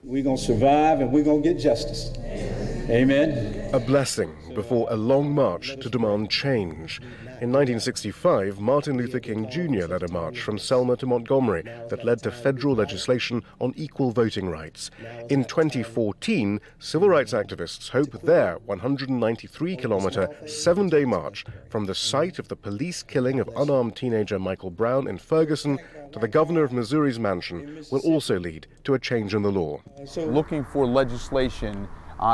We're going to survive and we're going to get justice. Amen. A blessing before a long march to demand change. In 1965, Martin Luther King Jr. led a march from Selma to Montgomery that led to federal legislation on equal voting rights. In 2014, civil rights activists hope their 193-kilometer, 7-day march from the site of the police killing of unarmed teenager Michael Brown in Ferguson to the governor of Missouri's mansion will also lead to a change in the law. Looking for legislation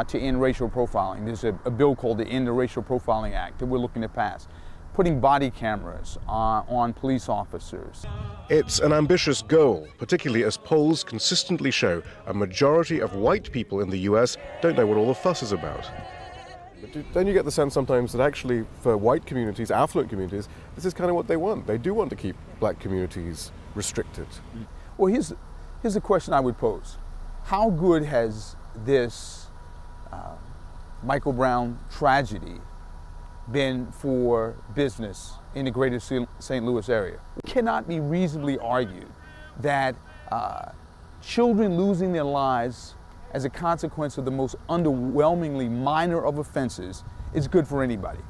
to end racial profiling. There's a bill called the End the Racial Profiling Act that we're looking to pass. Putting body cameras on police officers. It's an ambitious goal, particularly as polls consistently show a majority of white people in the US don't know what all the fuss is about. But don't you get the sense sometimes that actually for white communities, affluent communities, this is kind of what they want? They do want to keep black communities restricted. Well, here's the question I would pose. How good has this Michael Brown tragedy been for business in the greater St. Louis area? It cannot be reasonably argued that children losing their lives as a consequence of the most underwhelmingly minor of offenses is good for anybody.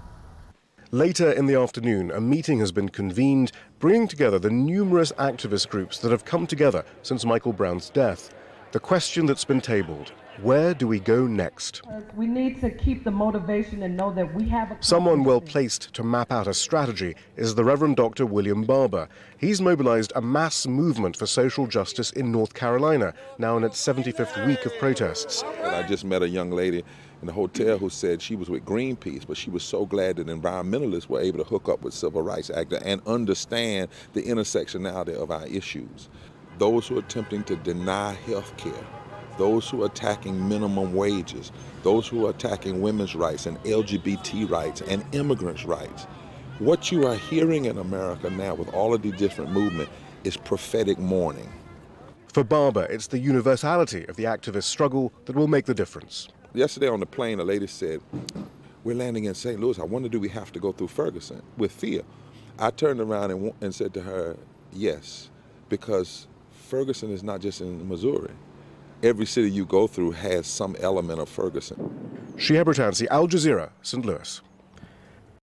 Later in the afternoon, a meeting has been convened, bringing together the numerous activist groups that have come together since Michael Brown's death. The question that's been tabled: where do we go next? We need to keep the motivation and know that we have a... Someone well placed to map out a strategy is the Reverend Dr. William Barber. He's mobilized a mass movement for social justice in North Carolina, now in its 75th week of protests. I just met a young lady in the hotel who said she was with Greenpeace, but she was so glad that environmentalists were able to hook up with civil rights actors and understand the intersectionality of our issues. Those who are attempting to deny health care, those who are attacking minimum wages, those who are attacking women's rights and LGBT rights and immigrants' rights. What you are hearing in America now with all of these different movements is prophetic mourning. For Barber, it's the universality of the activist struggle that will make the difference. Yesterday on the plane, a lady said, "We're landing in St. Louis. I wonder, do we have to go through Ferguson?" With fear. I turned around and said to her, yes, because Ferguson is not just in Missouri. Every city you go through has some element of Ferguson. Shihab Ratansi, Al Jazeera, St. Louis.